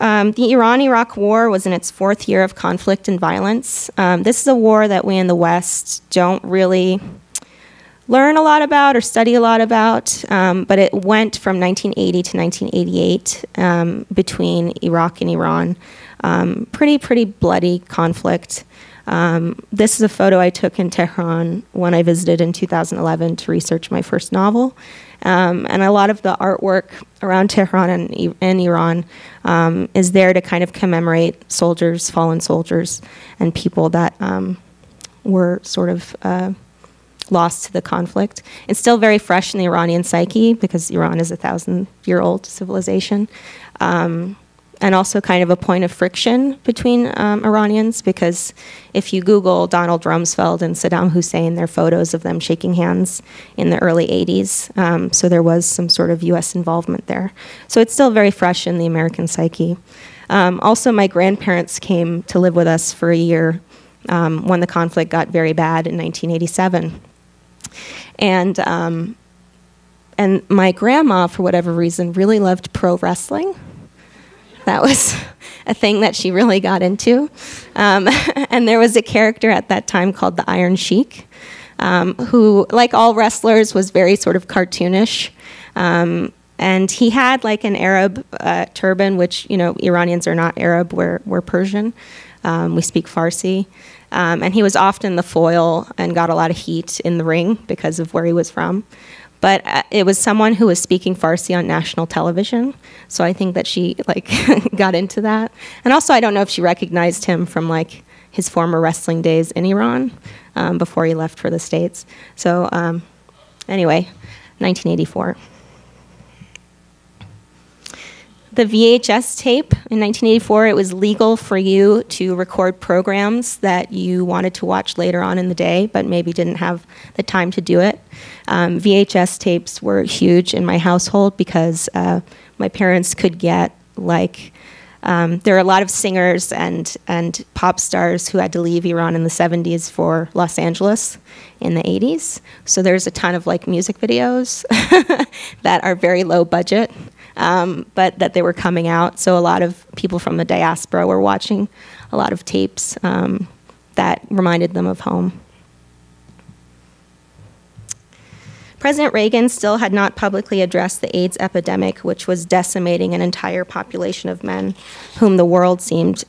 The Iran-Iraq War was in its 4th year of conflict and violence. This is a war that we in the West don't really learn a lot about or study a lot about, but it went from 1980 to 1988 between Iraq and Iran. Pretty bloody conflict. This is a photo I took in Tehran when I visited in 2011 to research my first novel. And a lot of the artwork around Tehran and Iran is there to kind of commemorate soldiers, fallen soldiers, and people that were sort of lost to the conflict. It's still very fresh in the Iranian psyche because Iran is a 1,000-year-old civilization. And also kind of a point of friction between Iranians, because if you Google Donald Rumsfeld and Saddam Hussein, there are photos of them shaking hands in the early 80s. So there was some sort of US involvement there. So it's still very fresh in the American psyche. Also, my grandparents came to live with us for a year when the conflict got very bad in 1987. And my grandma, for whatever reason, really loved pro wrestling. That was a thing that she really got into. And there was a character at that time called the Iron Sheik, who, like all wrestlers, was very sort of cartoonish. And he had like an Arab turban, which, you know, Iranians are not Arab, we're Persian. We speak Farsi. And he was often the foil and got a lot of heat in the ring because of where he was from. But it was someone who was speaking Farsi on national television, so I think that she like got into that. And also, I don't know if she recognized him from like his former wrestling days in Iran before he left for the States. So anyway, 1984. The VHS tape, in 1984, it was legal for you to record programs that you wanted to watch later on in the day, but maybe didn't have the time to do it. VHS tapes were huge in my household because my parents could get, like, there are a lot of singers and pop stars who had to leave Iran in the 70s for Los Angeles in the 80s. So there's a ton of, like, music videos that are very low budget. But that they were coming out. So a lot of people from the diaspora were watching a lot of tapes that reminded them of home. President Reagan still had not publicly addressed the AIDS epidemic, which was decimating an entire population of men whom the world seemed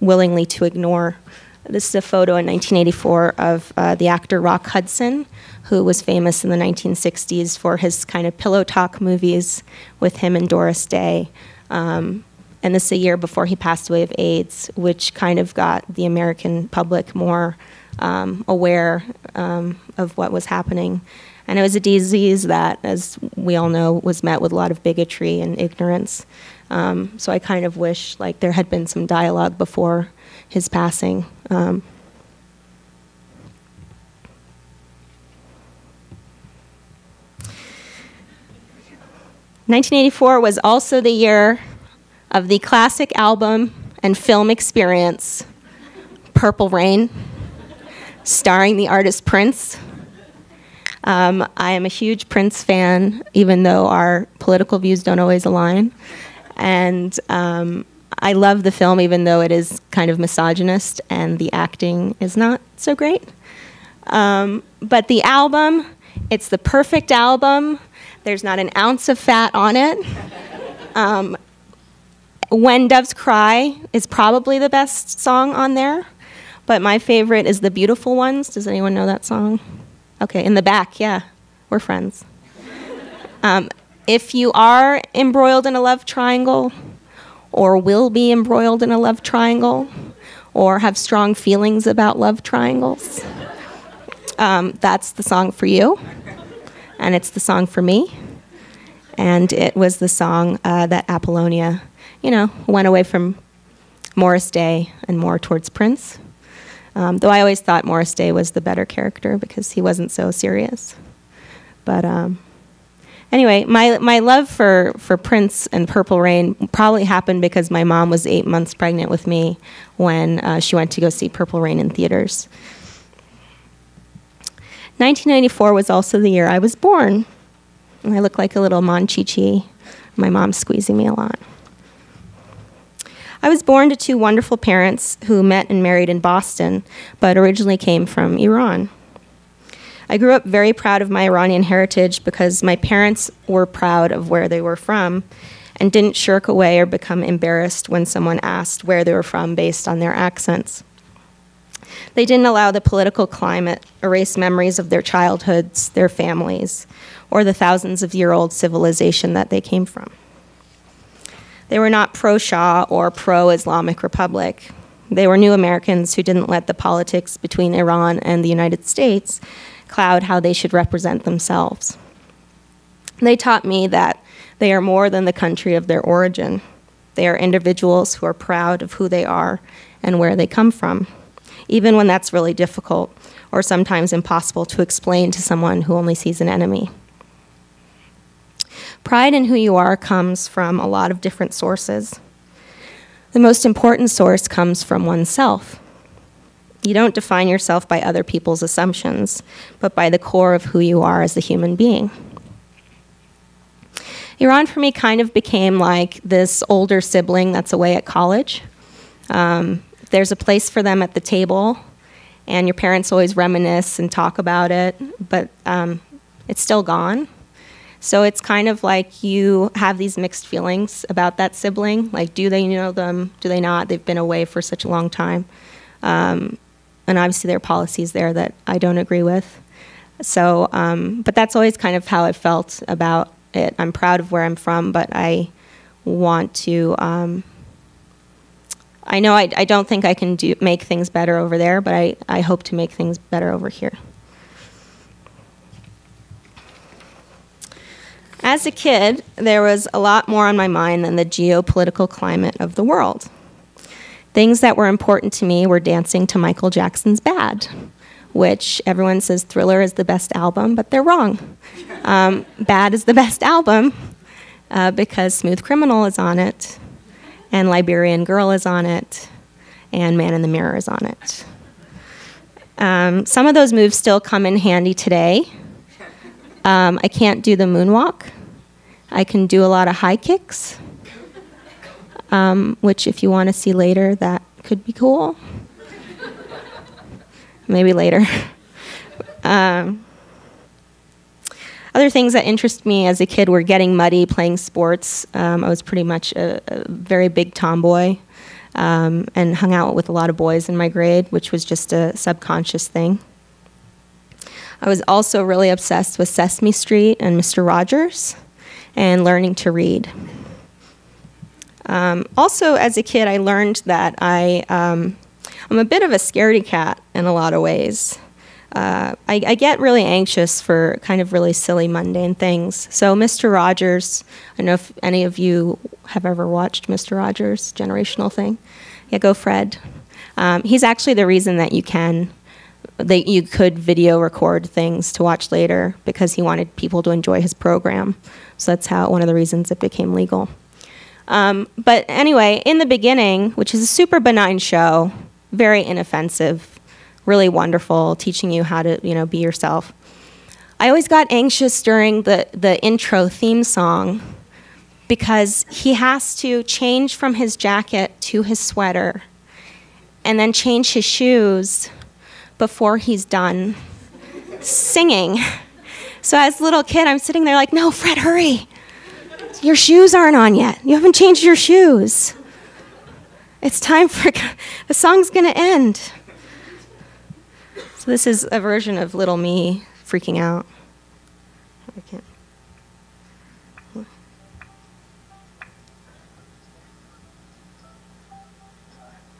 willingly to ignore. This is a photo in 1984 of the actor Rock Hudson, who was famous in the 1960s for his kind of pillow talk movies with him and Doris Day. And this is a year before he passed away of AIDS, which kind of got the American public more aware of what was happening. And it was a disease that, as we all know, was met with a lot of bigotry and ignorance. So I kind of wish like there had been some dialogue before his passing. 1984 was also the year of the classic album and film experience, Purple Rain, starring the artist Prince. I am a huge Prince fan, even though our political views don't always align. And I love the film, even though it is kind of misogynist and the acting is not so great. But the album, it's the perfect album. There's not an ounce of fat on it. When Doves Cry is probably the best song on there, but my favorite is The Beautiful Ones. Does anyone know that song? Okay, in the back, yeah, we're friends. If you are embroiled in a love triangle, or will be embroiled in a love triangle, or have strong feelings about love triangles, that's the song for you. And it's the song for me. And it was the song that Apollonia, you know, went away from Morris Day and more towards Prince. Though I always thought Morris Day was the better character because he wasn't so serious. But anyway, my love for Prince and Purple Rain probably happened because my mom was 8 months pregnant with me when she went to go see Purple Rain in theaters. 1994 was also the year I was born. And I look like a little Monchichi. My mom's squeezing me a lot. I was born to two wonderful parents who met and married in Boston, but originally came from Iran. I grew up very proud of my Iranian heritage because my parents were proud of where they were from and didn't shirk away or become embarrassed when someone asked where they were from based on their accents. They didn't allow the political climate erase memories of their childhoods, their families, or the thousands-of-year-old civilization that they came from. They were not pro-Shah or pro-Islamic Republic. They were new Americans who didn't let the politics between Iran and the United States cloud how they should represent themselves. They taught me that they are more than the country of their origin. They are individuals who are proud of who they are and where they come from, even when that's really difficult or sometimes impossible to explain to someone who only sees an enemy. Pride in who you are comes from a lot of different sources. The most important source comes from oneself. You don't define yourself by other people's assumptions, but by the core of who you are as a human being. Iran for me kind of became like this older sibling that's away at college. There's a place for them at the table, and your parents always reminisce and talk about it, but it's still gone. So it's kind of like you have these mixed feelings about that sibling. Like, do they know them? Do they not? They've been away for such a long time. And obviously there are policies there that I don't agree with. So, but that's always kind of how I felt about it. I'm proud of where I'm from, but I want to, I know I don't think I can make things better over there, but I hope to make things better over here. As a kid, there was a lot more on my mind than the geopolitical climate of the world. Things that were important to me were dancing to Michael Jackson's Bad, which everyone says Thriller is the best album, but they're wrong. Bad is the best album because Smooth Criminal is on it, and Liberian Girl is on it, and Man in the Mirror is on it. Some of those moves still come in handy today. I can't do the moonwalk. I can do a lot of high kicks, which if you want to see later, that could be cool. Maybe later. Other things that interest me as a kid were getting muddy, playing sports. I was pretty much a very big tomboy and hung out with a lot of boys in my grade, which was just a subconscious thing. I was also really obsessed with Sesame Street and Mr. Rogers and learning to read. Also, as a kid, I learned that I'm a bit of a scaredy cat in a lot of ways. I get really anxious for kind of really silly, mundane things. So Mr. Rogers, I don't know if any of you have ever watched Mr. Rogers' generational thing. Yeah, go Fred. He's actually the reason that you could video record things to watch later because he wanted people to enjoy his program. So that's one of the reasons it became legal. But anyway, in the beginning, which is a super benign show, very inoffensive, really wonderful, teaching you how to, be yourself. I always got anxious during the intro theme song because he has to change from his jacket to his sweater and then change his shoes before he's done singing. So as a little kid, I'm sitting there like, no, Fred, hurry. Your shoes aren't on yet. You haven't changed your shoes. It's time for, the song's gonna end. So this is a version of little me freaking out. I can't.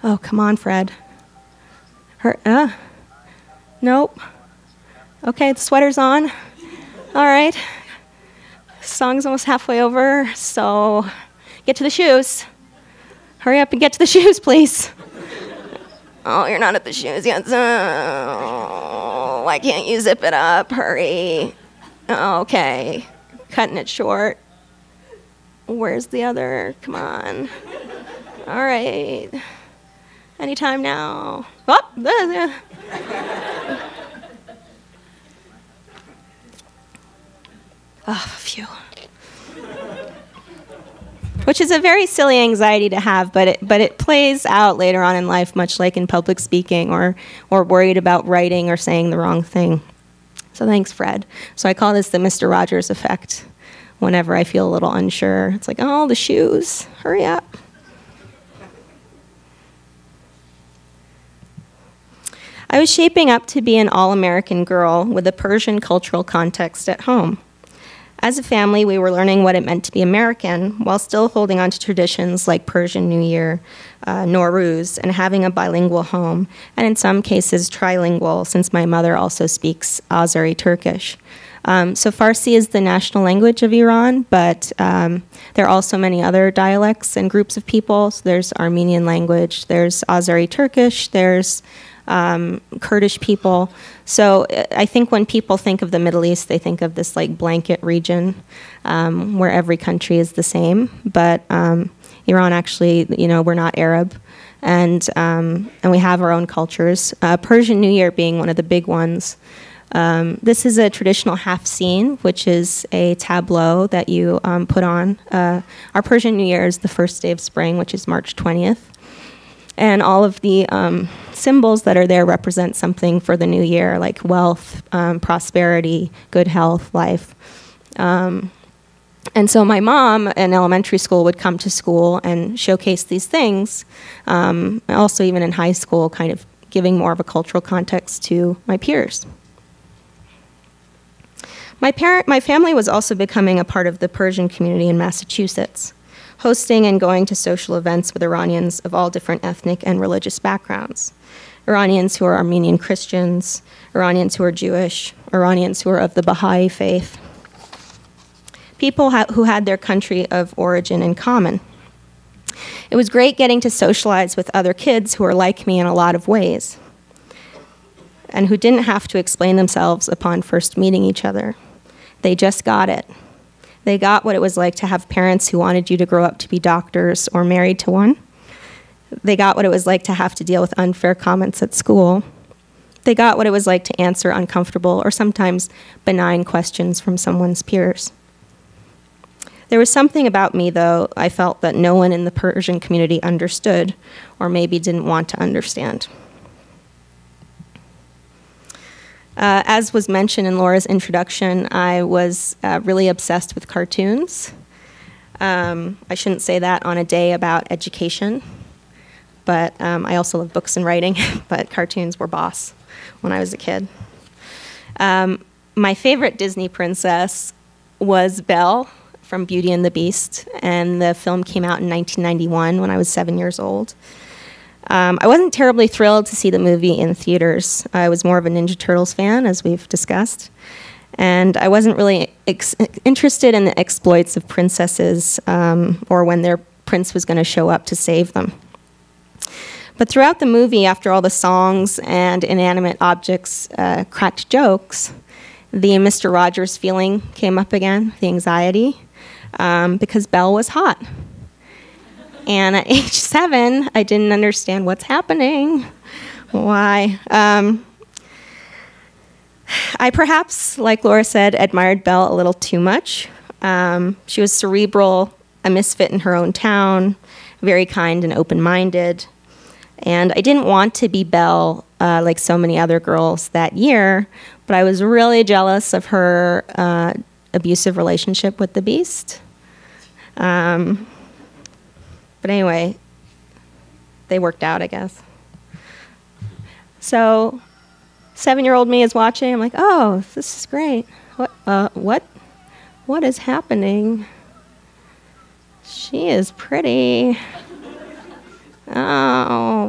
Oh, come on, Fred. Nope. Okay, the sweater's on. All right. Song's almost halfway over, so get to the shoes. Hurry up and get to the shoes, please. Oh, you're not at the shoes yet. Why can't you zip it up? Hurry. Okay. Cutting it short. Where's the other? Come on. All right. Anytime now. Oh, phew. which is a very silly anxiety to have, but it plays out later on in life, much like in public speaking or worried about writing or saying the wrong thing. So thanks, Fred. So I call this the Mr. Rogers effect. Whenever I feel a little unsure, it's like, oh, the shoes, hurry up. I was shaping up to be an all-American girl with a Persian cultural context at home. As a family, we were learning what it meant to be American while still holding on to traditions like Persian New Year, Nowruz, and having a bilingual home, and in some cases trilingual, since my mother also speaks Azeri Turkish. So Farsi is the national language of Iran, but there are also many other dialects and groups of people. So there's Armenian language, there's Azeri Turkish, there's Kurdish people. So I think when people think of the Middle East, they think of this like blanket region where every country is the same. But Iran actually, we're not Arab, and we have our own cultures. Persian New Year being one of the big ones. This is a traditional half scene, which is a tableau that you put on. Our Persian New Year is the first day of spring, which is March 20th. And all of the symbols that are there represent something for the new year, like wealth, prosperity, good health, life. And so my mom in elementary school would come to school and showcase these things, also even in high school, kind of giving more of a cultural context to my peers. My family was also becoming a part of the Persian community in Massachusetts, hosting and going to social events with Iranians of all different ethnic and religious backgrounds. Iranians who are Armenian Christians, Iranians who are Jewish, Iranians who are of the Baha'i faith. People who had their country of origin in common. It was great getting to socialize with other kids who are like me in a lot of ways, and who didn't have to explain themselves upon first meeting each other. They just got it. They got what it was like to have parents who wanted you to grow up to be doctors or married to one. They got what it was like to have to deal with unfair comments at school. They got what it was like to answer uncomfortable or sometimes benign questions from someone's peers. There was something about me, though, I felt that no one in the Persian community understood, or maybe didn't want to understand. As was mentioned in Laura's introduction, I was really obsessed with cartoons. I shouldn't say that on a day about education, but I also love books and writing, but cartoons were boss when I was a kid. My favorite Disney princess was Belle from Beauty and the Beast, and the film came out in 1991 when I was 7 years old. I wasn't terribly thrilled to see the movie in theaters. I was more of a Ninja Turtles fan, as we've discussed. And I wasn't really interested in the exploits of princesses or when their prince was going to show up to save them. But throughout the movie, after all the songs and inanimate objects cracked jokes, the Mr. Rogers feeling came up again, the anxiety, because Belle was hot. And at age 7, I didn't understand what's happening. Why? I perhaps, like Laura said, admired Belle a little too much. She was cerebral, a misfit in her own town, very kind and open-minded. And I didn't want to be Belle like so many other girls that year, but I was really jealous of her abusive relationship with the Beast. But anyway, they worked out, I guess. So 7-year-old me is watching. I'm like, oh, this is great. What is happening? She is pretty. Oh,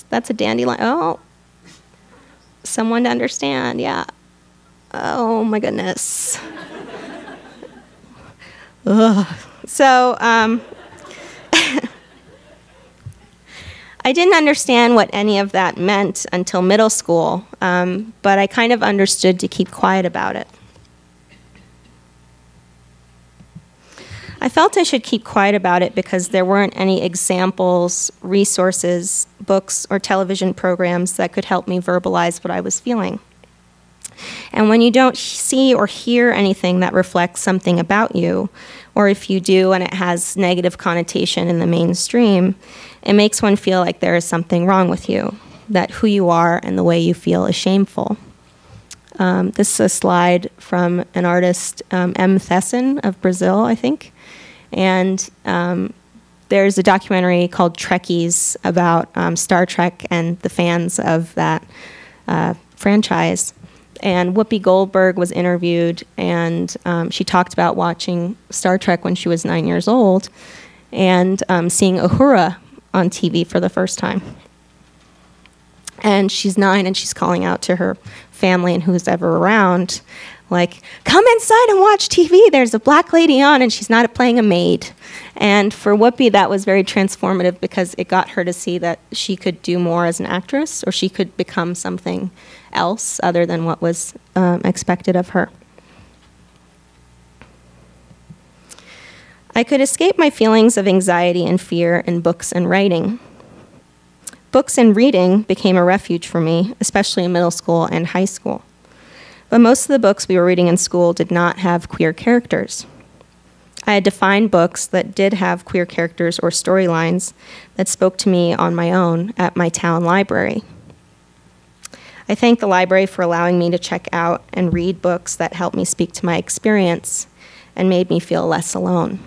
that's a dandelion. Oh, someone to understand, yeah. Oh, my goodness. Ugh. So, I didn't understand what any of that meant until middle school, but I kind of understood to keep quiet about it. I felt I should keep quiet about it because there weren't any examples, resources, books, or television programs that could help me verbalize what I was feeling. And when you don't see or hear anything that reflects something about you, or if you do and it has negative connotation in the mainstream, it makes one feel like there is something wrong with you, that who you are and the way you feel is shameful. This is a slide from an artist, M. Thesson of Brazil, I think. And there's a documentary called Trekkies about Star Trek and the fans of that franchise. And Whoopi Goldberg was interviewed, and she talked about watching Star Trek when she was 9 years old and seeing Uhura on TV for the first time. And she's 9, and she's calling out to her family and who's ever around, like, come inside and watch TV. There's a black lady on, and she's not playing a maid. And for Whoopi, that was very transformative because it got her to see that she could do more as an actress, or she could become something else other than what was expected of her. I could escape my feelings of anxiety and fear in books and writing. Books and reading became a refuge for me, especially in middle school and high school. But most of the books we were reading in school did not have queer characters. I had to find books that did have queer characters or storylines that spoke to me on my own at my town library. I thank the library for allowing me to check out and read books that helped me speak to my experience and made me feel less alone.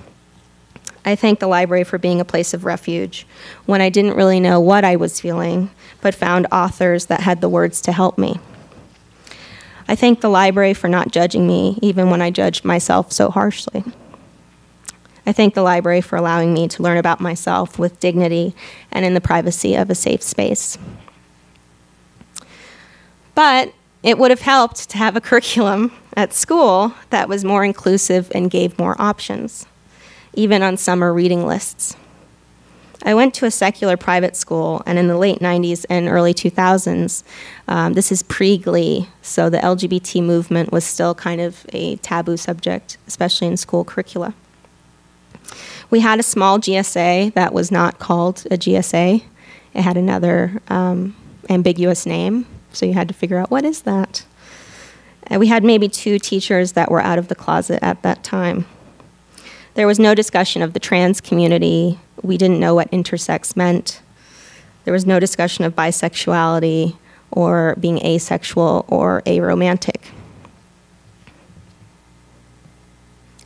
I thank the library for being a place of refuge when I didn't really know what I was feeling, but found authors that had the words to help me. I thank the library for not judging me, even when I judged myself so harshly. I thank the library for allowing me to learn about myself with dignity and in the privacy of a safe space. But it would have helped to have a curriculum at school that was more inclusive and gave more options, even on summer reading lists. I went to a secular private school, and in the late 90s and early 2000s, this is pre-Glee, so the LGBT movement was still kind of a taboo subject, especially in school curricula. We had a small GSA that was not called a GSA. It had another ambiguous name, so you had to figure out, what is that? And we had maybe 2 teachers that were out of the closet at that time. There was no discussion of the trans community. We didn't know what intersex meant. There was no discussion of bisexuality or being asexual or aromantic.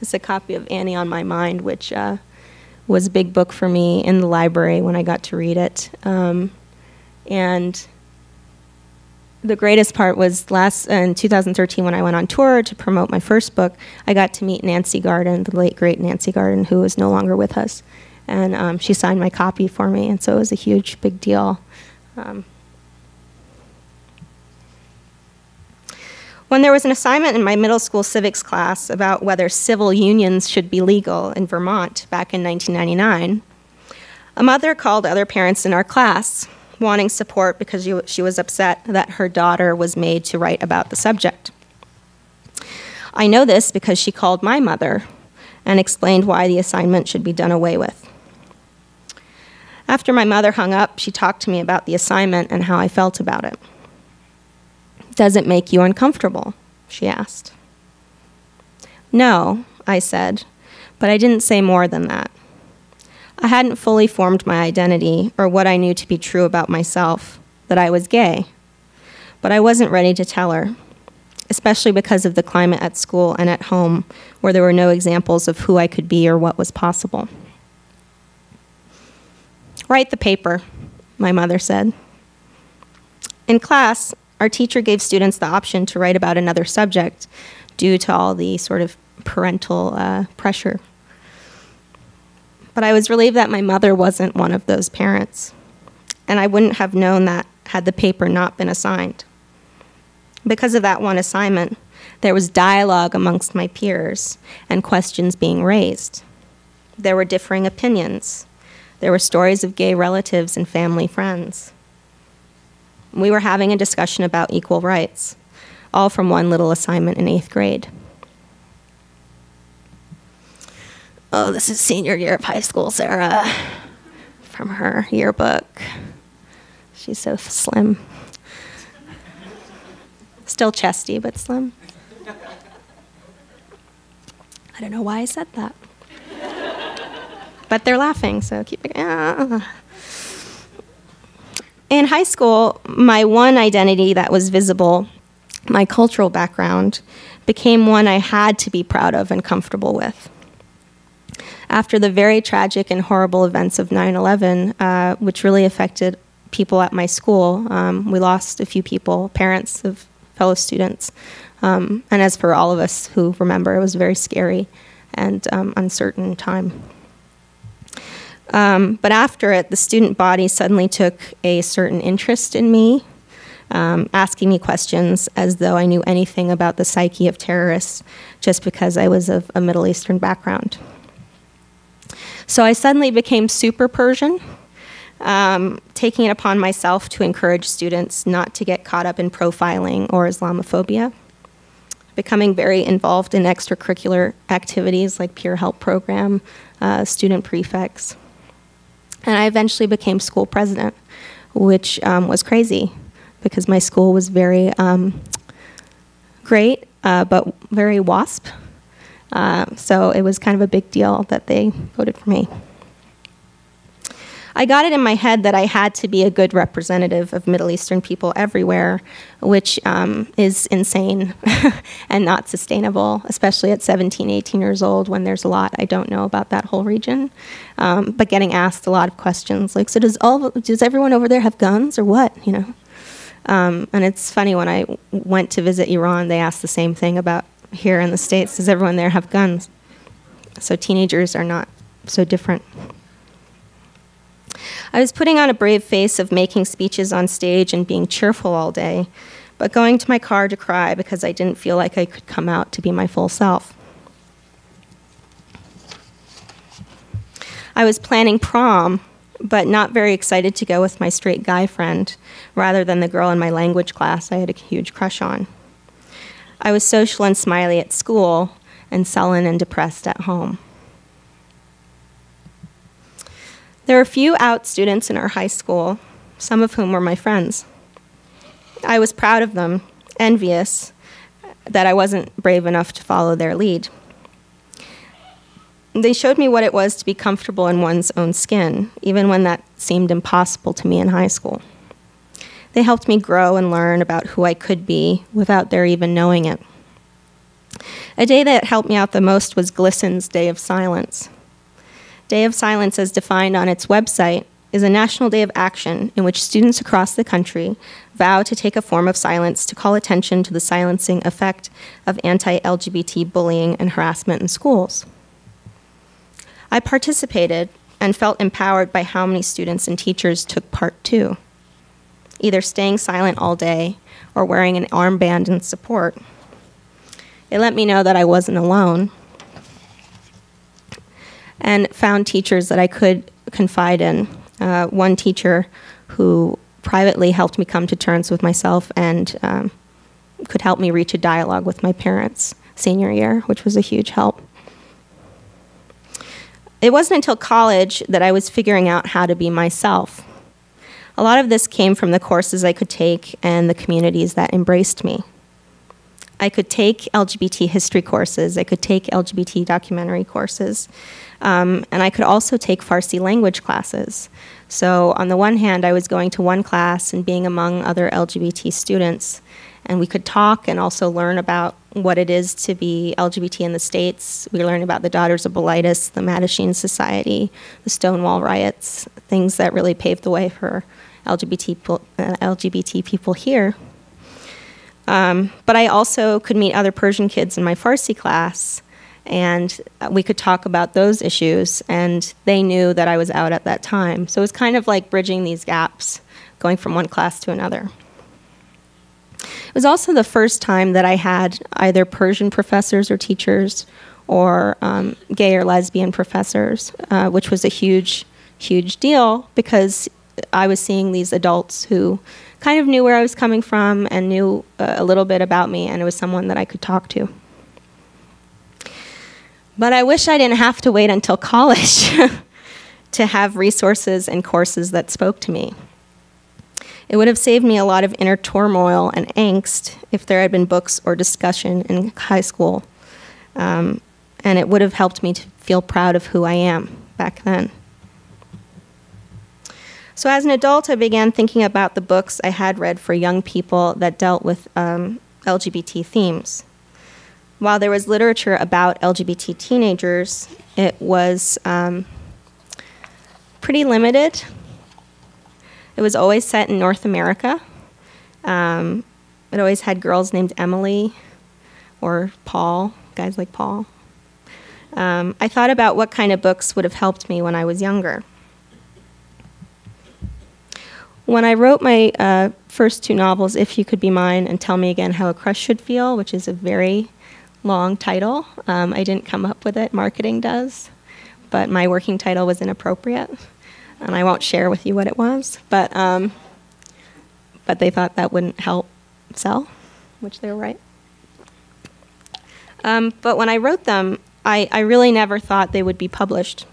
It's a copy of Annie on My Mind, which was a big book for me in the library when I got to read it. And the greatest part was in 2013 when I went on tour to promote my first book, I got to meet Nancy Garden, the late, great Nancy Garden, who is no longer with us. And she signed my copy for me, and so it was a huge, big deal. When there was an assignment in my middle school civics class about whether civil unions should be legal in Vermont back in 1999, a mother called other parents in our class wanting support because she was upset that her daughter was made to write about the subject. I know this because she called my mother and explained why the assignment should be done away with. After my mother hung up, she talked to me about the assignment and how I felt about it. Does it make you uncomfortable? She asked. No, I said, but I didn't say more than that. I hadn't fully formed my identity or what I knew to be true about myself, that I was gay. But I wasn't ready to tell her, especially because of the climate at school and at home where there were no examples of who I could be or what was possible. Write the paper, my mother said. In class, our teacher gave students the option to write about another subject due to all the sort of parental pressure. But I was relieved that my mother wasn't one of those parents, and I wouldn't have known that had the paper not been assigned. Because of that one assignment, there was dialogue amongst my peers and questions being raised. There were differing opinions. There were stories of gay relatives and family friends. We were having a discussion about equal rights, all from one little assignment in 8th grade. Oh, this is senior year of high school, Sarah, from her yearbook. She's so slim. Still chesty, but slim. I don't know why I said that. But they're laughing, so keep it. In high school, my one identity that was visible, my cultural background, became one I had to be proud of and comfortable with. After the very tragic and horrible events of 9/11, which really affected people at my school, we lost a few people, parents of fellow students. And as for all of us who remember, it was a very scary and uncertain time. But after it, the student body suddenly took a certain interest in me, asking me questions as though I knew anything about the psyche of terrorists just because I was of a Middle Eastern background. So I suddenly became super Persian, taking it upon myself to encourage students not to get caught up in profiling or Islamophobia, becoming very involved in extracurricular activities like peer help program, student prefects. And I eventually became school president, which was crazy because my school was very great, but very WASP. So it was kind of a big deal that they voted for me. I got it in my head that I had to be a good representative of Middle Eastern people everywhere, which is insane and not sustainable, especially at 17, 18 years old when there's a lot I don't know about that whole region. But getting asked a lot of questions like, so does everyone over there have guns or what, you know? And it's funny, when I went to visit Iran, they asked the same thing about here in the States, does everyone there have guns? So teenagers are not so different. I was putting on a brave face of making speeches on stage and being cheerful all day, but going to my car to cry because I didn't feel like I could come out to be my full self. I was planning prom, but not very excited to go with my straight guy friend, rather than the girl in my language class I had a huge crush on. I was social and smiley at school, and sullen and depressed at home. There were a few out students in our high school, some of whom were my friends. I was proud of them, envious that I wasn't brave enough to follow their lead. They showed me what it was to be comfortable in one's own skin, even when that seemed impossible to me in high school. They helped me grow and learn about who I could be without their even knowing it. A day that helped me out the most was GLSEN's Day of Silence. Day of Silence, as defined on its website, is a national day of action in which students across the country vow to take a form of silence to call attention to the silencing effect of anti-LGBT bullying and harassment in schools. I participated and felt empowered by how many students and teachers took part too, either staying silent all day or wearing an armband in support. It let me know that I wasn't alone, and found teachers that I could confide in. One teacher who privately helped me come to terms with myself and could help me reach a dialogue with my parents senior year, which was a huge help. It wasn't until college that I was figuring out how to be myself. A lot of this came from the courses I could take and the communities that embraced me. I could take LGBT history courses, I could take LGBT documentary courses, and I could also take Farsi language classes. So on the one hand, I was going to one class and being among other LGBT students, and we could talk and also learn about what it is to be LGBT in the States. We learned about the Daughters of Bilitis, the Mattachine Society, the Stonewall riots, things that really paved the way for LGBT people here. But I also could meet other Persian kids in my Farsi class, and we could talk about those issues, and they knew that I was out at that time. So it was kind of like bridging these gaps, going from one class to another. It was also the first time that I had either Persian professors or teachers or gay or lesbian professors, which was a huge, huge deal because I was seeing these adults who kind of knew where I was coming from and knew a little bit about me, and it was someone that I could talk to. But I wish I didn't have to wait until college to have resources and courses that spoke to me. It would have saved me a lot of inner turmoil and angst if there had been books or discussion in high school. And it would have helped me to feel proud of who I am back then. So as an adult, I began thinking about the books I had read for young people that dealt with LGBT themes. While there was literature about LGBT teenagers, it was pretty limited. It was always set in North America. It always had girls named Emily or Paul, guys like Paul. I thought about what kind of books would have helped me when I was younger. When I wrote my first two novels, If You Could Be Mine and Tell Me Again How a Crush Should Feel, which is a very long title, I didn't come up with it, marketing does, but my working title was inappropriate, and I won't share with you what it was, but they thought that wouldn't help sell, which they were right. But when I wrote them, I really never thought they would be published.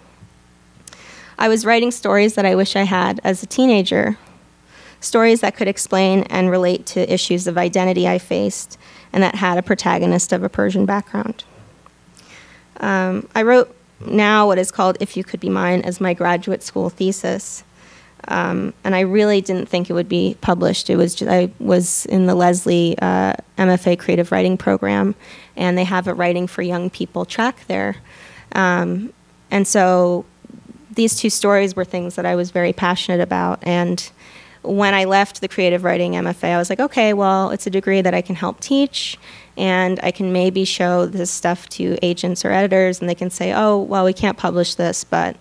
I was writing stories that I wish I had as a teenager, stories that could explain and relate to issues of identity I faced and that had a protagonist of a Persian background. I wrote now what is called If You Could Be Mine as my graduate school thesis, and I really didn't think it would be published. I was in the Leslie MFA Creative Writing Program, and they have a Writing for Young People track there. And so these two stories were things that I was very passionate about, and when I left the creative writing MFA, I was like, okay, well, it's a degree that I can help teach, and I can maybe show this stuff to agents or editors, and they can say, oh, well, we can't publish this, but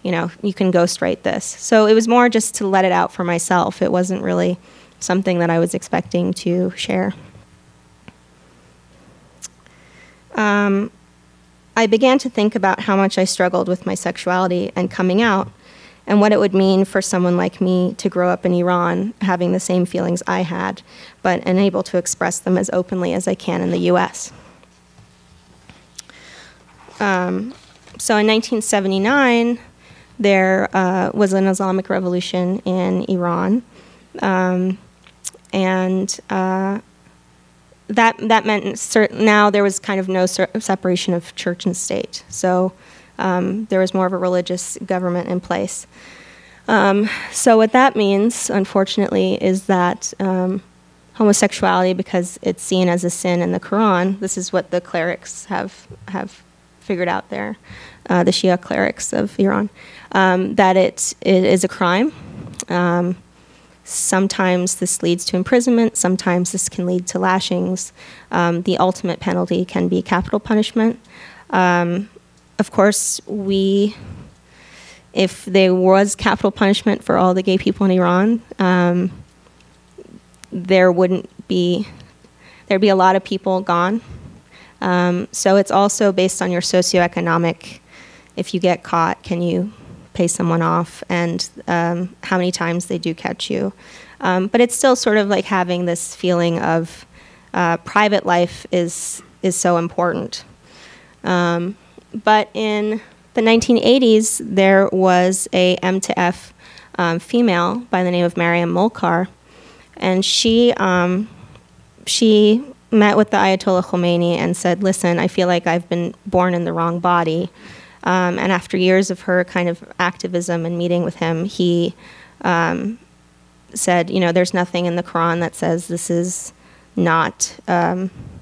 you can ghostwrite this. So it was more just to let it out for myself. It wasn't really something that I was expecting to share. I began to think about how much I struggled with my sexuality and coming out, and what it would mean for someone like me to grow up in Iran having the same feelings I had, but unable to express them as openly as I can in the US. So in 1979, there was an Islamic revolution in Iran, and that meant now there was kind of no separation of church and state. So there was more of a religious government in place. So what that means, unfortunately, is that homosexuality, because it's seen as a sin in the Quran, this is what the clerics have figured out there, the Shia clerics of Iran, that it is a crime. Sometimes this leads to imprisonment. Sometimes this can lead to lashings. The ultimate penalty can be capital punishment. Of course, if there was capital punishment for all the gay people in Iran, there'd be a lot of people gone. So it's also based on your socioeconomic. If you get caught, can you pay someone off, and how many times they do catch you. But it's still sort of like having this feeling of private life is so important. But in the 1980s, there was a M to F female by the name of Mariam Molkar, and she met with the Ayatollah Khomeini and said, listen, I feel like I've been born in the wrong body. And after years of her kind of activism and meeting with him, he said, there's nothing in the Quran that says this is not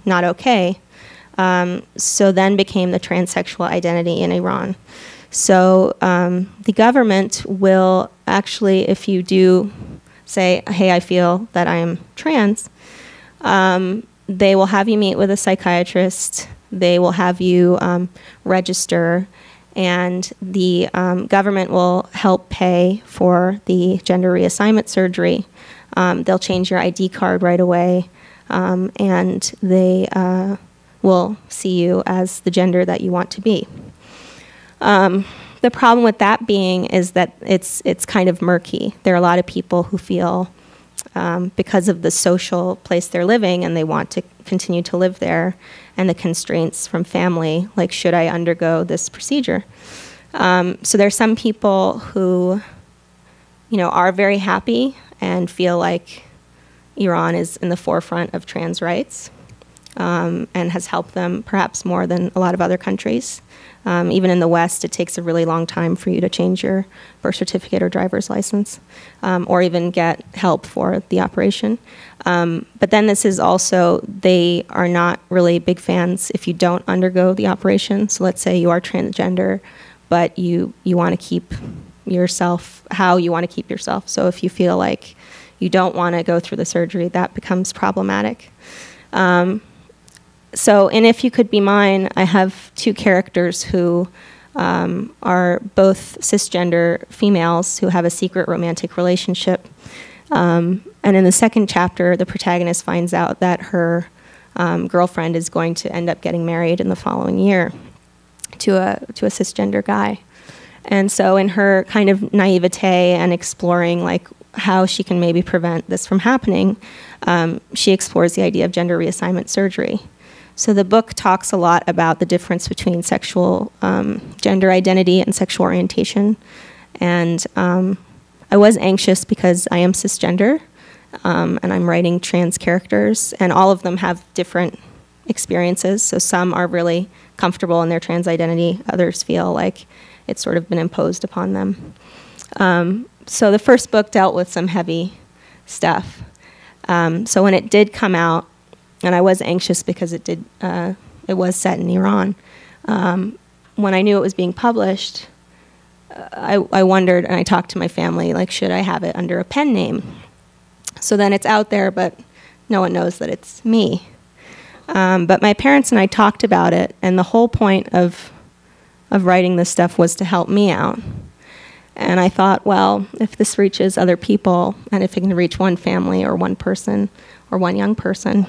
okay. So then became the transsexual identity in Iran. So the government will actually, if you do say, hey, I feel that I am trans, they will have you meet with a psychiatrist. They will have you register, and the government will help pay for the gender reassignment surgery. They'll change your ID card right away, and they will see you as the gender that you want to be. The problem with that being is that it's kind of murky. There are a lot of people who feel because of the social place they're living and they want to continue to live there, and the constraints from family, like, should I undergo this procedure? So there's some people who, are very happy and feel like Iran is in the forefront of trans rights, and has helped them perhaps more than a lot of other countries. Even in the West, it takes a really long time for you to change your birth certificate or driver's license, or even get help for the operation. But then this is also, they are not really big fans if you don't undergo the operation. So let's say you are transgender, but you want to keep yourself how you want to keep yourself. So if you feel like you don't want to go through the surgery, that becomes problematic. So in If You Could Be Mine, I have two characters who are both cisgender females who have a secret romantic relationship. And in the second chapter, the protagonist finds out that her girlfriend is going to end up getting married in the following year to a cisgender guy. And so in her kind of naivete and exploring like how she can maybe prevent this from happening, she explores the idea of gender reassignment surgery. So the book talks a lot about the difference between sexual gender identity and sexual orientation. And I was anxious because I am cisgender, and I'm writing trans characters, and all of them have different experiences. So some are really comfortable in their trans identity. Others feel like it's sort of been imposed upon them. So the first book dealt with some heavy stuff. So when it did come out, and I was anxious because it was set in Iran. When I knew it was being published, I wondered, and I talked to my family, like, should I have it under a pen name? So then it's out there, but no one knows that it's me. But my parents and I talked about it, and the whole point of writing this stuff was to help me out. And I thought, well, if this reaches other people, and if it can reach one family or one person or one young person,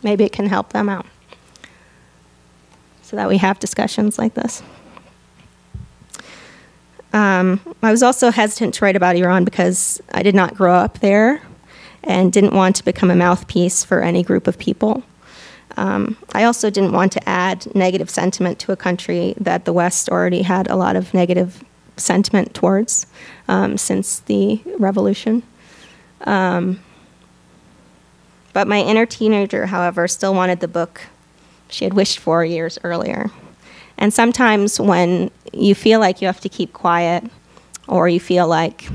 maybe it can help them out, so that we have discussions like this. I was also hesitant to write about Iran because I did not grow up there and didn't want to become a mouthpiece for any group of people. I also didn't want to add negative sentiment to a country that the West already had a lot of negative sentiment towards since the revolution. But my inner teenager, however, still wanted the book she had wished for years earlier. And sometimes when you feel like you have to keep quiet, or you feel like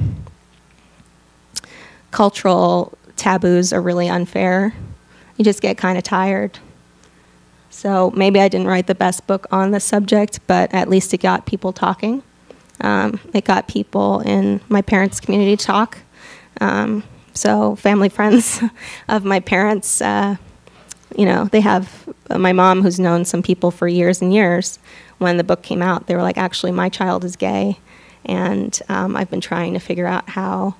cultural taboos are really unfair, you just get kind of tired. So maybe I didn't write the best book on the subject, but at least it got people talking. It got people in my parents' community to talk. So family, friends of my parents, they have my mom, who's known some people for years and years. When the book came out, they were like, actually, my child is gay, and I've been trying to figure out how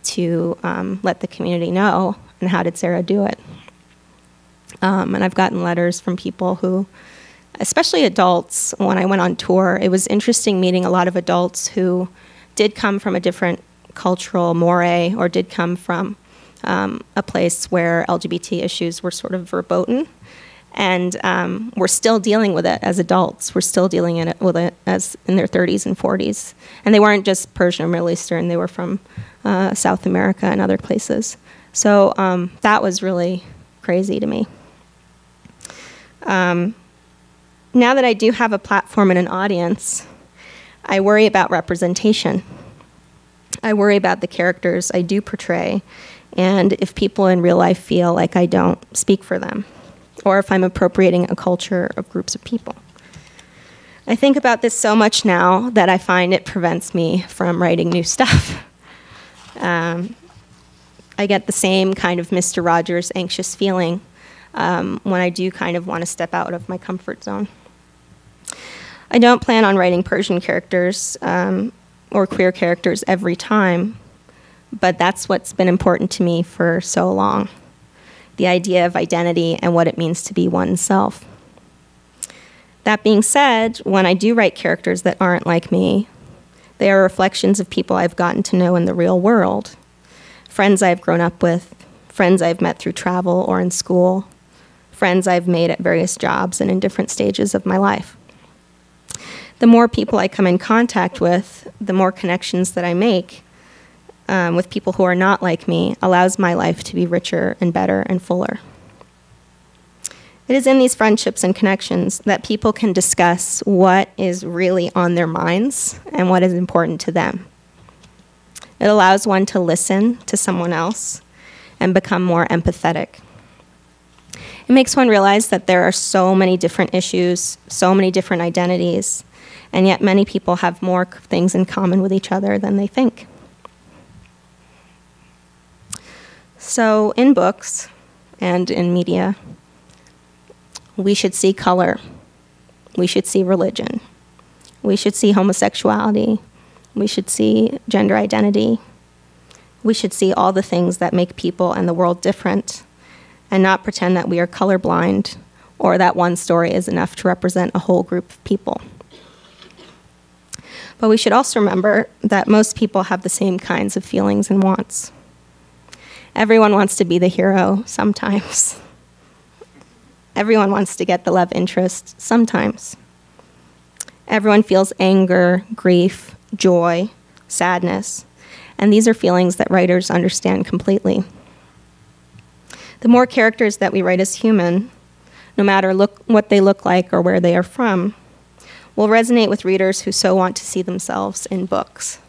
to let the community know, and how did Sara do it? And I've gotten letters from people who, especially adults, when I went on tour, it was interesting meeting a lot of adults who did come from a different cultural moray, or did come from a place where LGBT issues were sort of verboten, and we're still dealing with it as adults. We're still dealing with it as in their 30s and 40s. And they weren't just Persian or Middle Eastern, they were from South America and other places. So that was really crazy to me. Now that I do have a platform and an audience, I worry about representation. I worry about the characters I do portray, and if people in real life feel like I don't speak for them, or if I'm appropriating a culture of groups of people. I think about this so much now that I find it prevents me from writing new stuff. I get the same kind of Mr. Rogers anxious feeling when I do kind of want to step out of my comfort zone. I don't plan on writing Persian characters or queer characters every time, but that's what's been important to me for so long. The idea of identity and what it means to be oneself. That being said, when I do write characters that aren't like me, they are reflections of people I've gotten to know in the real world. Friends I've grown up with, friends I've met through travel or in school, friends I've made at various jobs and in different stages of my life. The more people I come in contact with, the more connections that I make with people who are not like me allows my life to be richer and better and fuller. It is in these friendships and connections that people can discuss what is really on their minds and what is important to them. It allows one to listen to someone else and become more empathetic. It makes one realize that there are so many different issues, so many different identities, and yet many people have more things in common with each other than they think. So in books and in media, we should see color. We should see religion. We should see homosexuality. We should see gender identity. We should see all the things that make people and the world different, and not pretend that we are colorblind or that one story is enough to represent a whole group of people. But we should also remember that most people have the same kinds of feelings and wants. Everyone wants to be the hero sometimes. Everyone wants to get the love interest sometimes. Everyone feels anger, grief, joy, sadness, and these are feelings that writers understand completely. The more characters that we write as human, no matter what they look like or where they are from, will resonate with readers who so want to see themselves in books.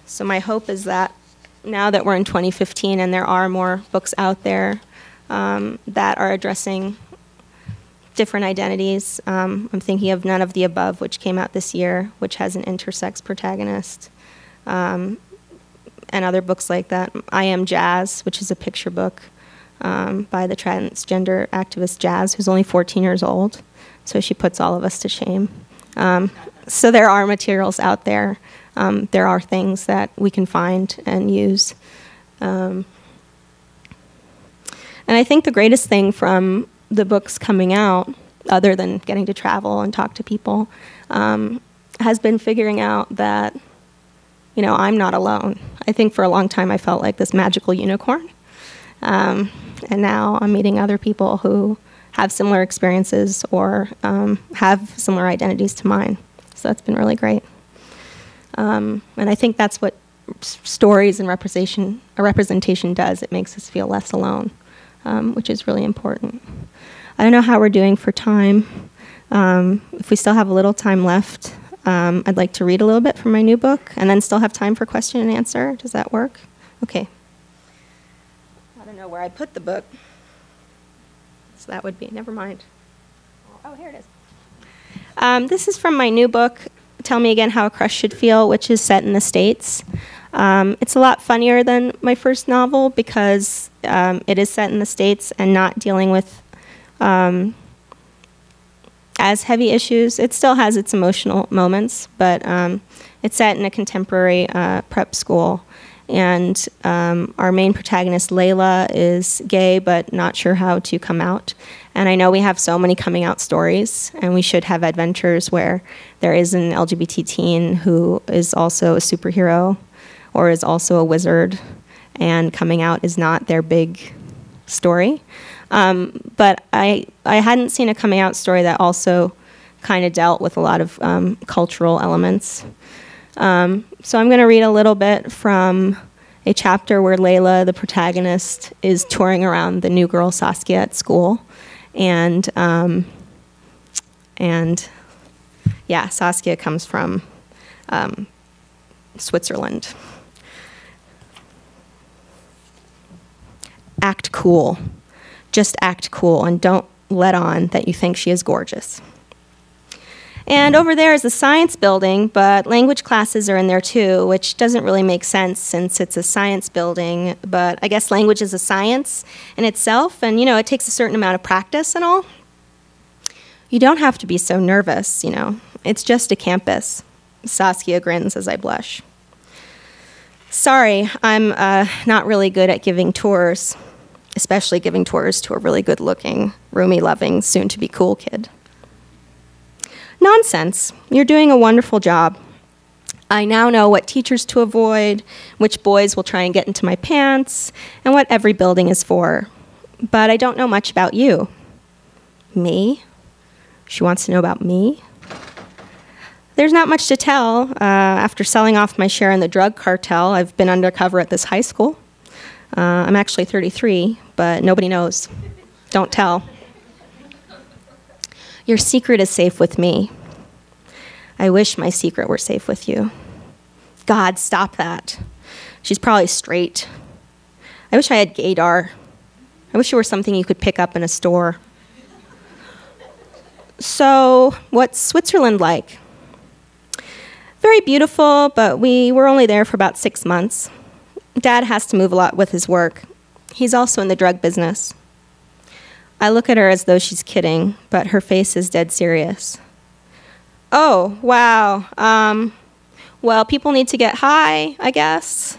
So my hope is that now that we're in 2015 and there are more books out there that are addressing different identities. I'm thinking of None of the Above, which came out this year, which has an intersex protagonist, and other books like that. I Am Jazz, which is a picture book by the transgender activist Jazz, who's only 14 years old, so she puts all of us to shame. So there are materials out there. There are things that we can find and use. And I think the greatest thing from the books coming out, other than getting to travel and talk to people, has been figuring out that, you know, I'm not alone. I think for a long time I felt like this magical unicorn. And now I'm meeting other people who have similar experiences or have similar identities to mine. So that's been really great. And I think that's what stories and representation does. It makes us feel less alone, which is really important. I don't know how we're doing for time. If we still have a little time left, I'd like to read a little bit from my new book and then still have time for question and answer. Does that work? Okay. I don't know where I put the book. So that would be, never mind. Oh, here it is. This is from my new book, Tell Me Again How a Crush Should Feel, which is set in the States. It's a lot funnier than my first novel because it is set in the States and not dealing with as heavy issues. It still has its emotional moments, but it's set in a contemporary prep school. And our main protagonist, Layla, is gay but not sure how to come out. And I know we have so many coming out stories, and we should have adventures where there is an LGBT teen who is also a superhero or is also a wizard, and coming out is not their big story. But I hadn't seen a coming out story that also kind of dealt with a lot of cultural elements. So I'm going to read a little bit from a chapter where Layla, the protagonist, is touring around the new girl Saskia at school. And yeah, Saskia comes from Switzerland. Act cool. Just act cool and don't let on that you think she is gorgeous. And over there is the science building, but language classes are in there too, which doesn't really make sense since it's a science building, but I guess language is a science in itself, and you know, it takes a certain amount of practice and all. You don't have to be so nervous, you know. It's just a campus. Saskia grins as I blush. Sorry, I'm not really good at giving tours, especially giving tours to a really good-looking, roomy-loving, soon-to-be cool kid. Nonsense. You're doing a wonderful job. I now know what teachers to avoid, which boys will try and get into my pants, and what every building is for. But I don't know much about you. Me? She wants to know about me? There's not much to tell. After selling off my share in the drug cartel, I've been undercover at this high school. I'm actually 33, but nobody knows. Don't tell. Your secret is safe with me. I wish my secret were safe with you. God, stop that. She's probably straight. I wish I had gaydar. I wish it were something you could pick up in a store. So, what's Switzerland like? Very beautiful, but we were only there for about 6 months. Dad has to move a lot with his work. He's also in the drug business. I look at her as though she's kidding, but her face is dead serious. Oh, wow. Well, people need to get high, I guess.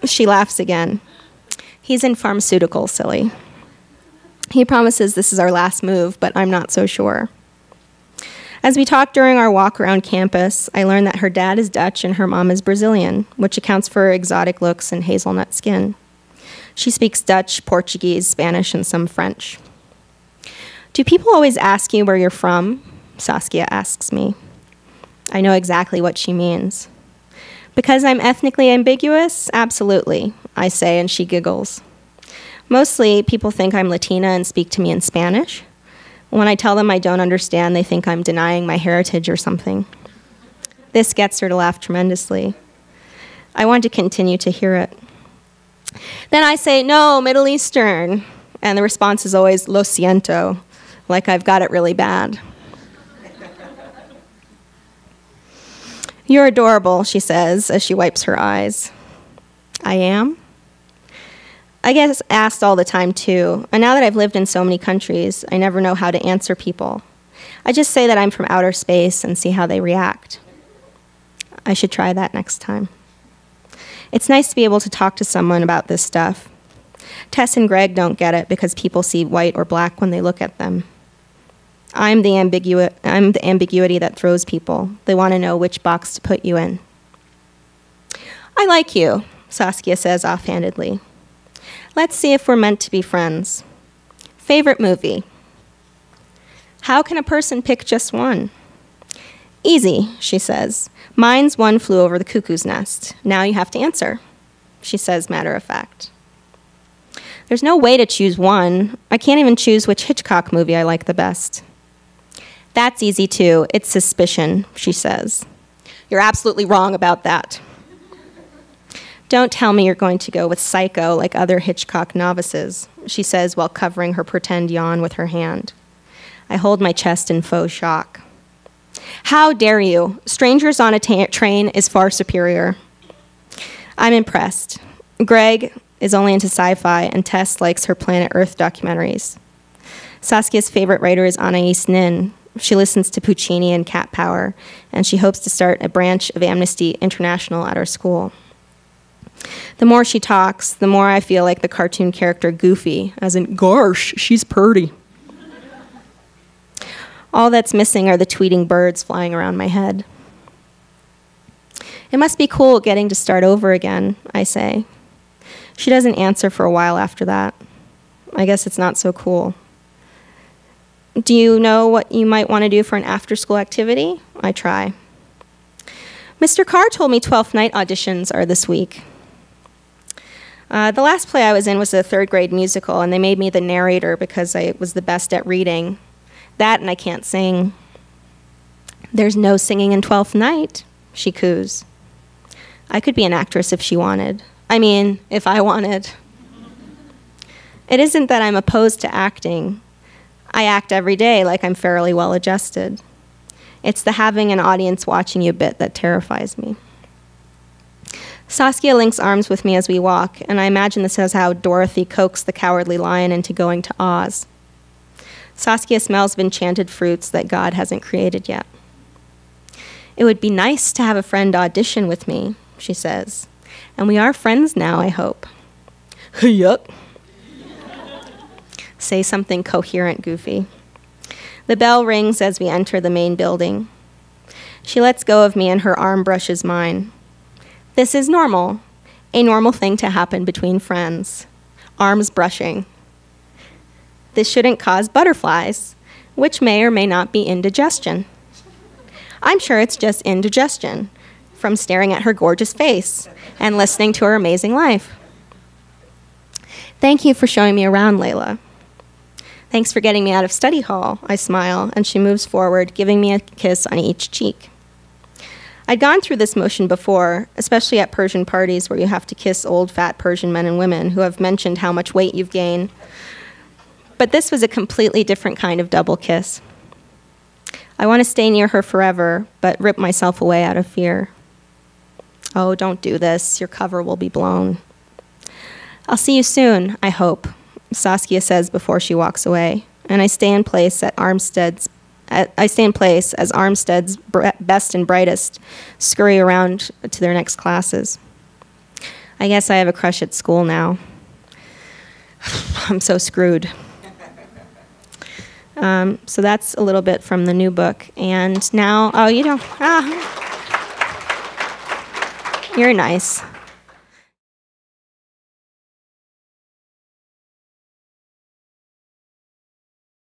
She laughs again. He's in pharmaceuticals, silly. He promises this is our last move, but I'm not so sure. As we talked during our walk around campus, I learned that her dad is Dutch and her mom is Brazilian, which accounts for her exotic looks and hazelnut skin. She speaks Dutch, Portuguese, Spanish, and some French. Do people always ask you where you're from? Saskia asks me. I know exactly what she means. Because I'm ethnically ambiguous? Absolutely, I say, and she giggles. Mostly, people think I'm Latina and speak to me in Spanish. When I tell them I don't understand, they think I'm denying my heritage or something. This gets her to laugh tremendously. I want to continue to hear it. Then I say, no, Middle Eastern. And the response is always, lo siento, like I've got it really bad. You're adorable, she says, as she wipes her eyes. I am? I get asked all the time, too. And now that I've lived in so many countries, I never know how to answer people. I just say that I'm from outer space and see how they react. I should try that next time. It's nice to be able to talk to someone about this stuff. Tess and Greg don't get it because people see white or black when they look at them. I'm the ambiguity that throws people. They want to know which box to put you in. I like you, Saskia says offhandedly. Let's see if we're meant to be friends. Favorite movie? How can a person pick just one? Easy, she says. Mine's One Flew Over the Cuckoo's Nest. Now you have to answer, she says matter of fact. There's no way to choose one. I can't even choose which Hitchcock movie I like the best. That's easy too. It's Suspicion, she says. You're absolutely wrong about that. Don't tell me you're going to go with Psycho like other Hitchcock novices, she says while covering her pretend yawn with her hand. I hold my chest in faux shock. How dare you? Strangers on a Train is far superior. I'm impressed. Greg is only into sci-fi, and Tess likes her Planet Earth documentaries. Saskia's favorite writer is Anais Nin. She listens to Puccini and Cat Power, and she hopes to start a branch of Amnesty International at our school. The more she talks, the more I feel like the cartoon character Goofy, as in, gosh, she's purty. All that's missing are the tweeting birds flying around my head. It must be cool getting to start over again, I say. She doesn't answer for a while after that. I guess it's not so cool. Do you know what you might want to do for an after-school activity? I try. Mr. Carr told me 12th night auditions are this week. The last play I was in was a third grade musical, and they made me the narrator because I was the best at reading. That and I can't sing. There's no singing in 12th night, she coos. I could be an actress if she wanted. I mean, if I wanted. It isn't that I'm opposed to acting. I act every day like I'm fairly well adjusted. It's the having an audience watching you bit that terrifies me. Saskia links arms with me as we walk, and I imagine this is how Dorothy coaxed the Cowardly Lion into going to Oz. Saskia smells of enchanted fruits that God hasn't created yet. It would be nice to have a friend audition with me, she says. And we are friends now, I hope. Yup. Say something coherent, Goofy. The bell rings as we enter the main building. She lets go of me and her arm brushes mine. This is normal, a normal thing to happen between friends. Arms brushing. This shouldn't cause butterflies, which may or may not be indigestion. I'm sure it's just indigestion from staring at her gorgeous face and listening to her amazing life. Thank you for showing me around, Layla. Thanks for getting me out of study hall, I smile, and she moves forward, giving me a kiss on each cheek. I'd gone through this motion before, especially at Persian parties where you have to kiss old, fat Persian men and women who have mentioned how much weight you've gained. But this was a completely different kind of double kiss. I want to stay near her forever, but rip myself away out of fear. Oh, don't do this. Your cover will be blown. I'll see you soon, I hope, Saskia says before she walks away, and I stay in place as Armstead's best and brightest scurry around to their next classes. I guess I have a crush at school now. I'm so screwed. So that's a little bit from the new book. And now, you're nice.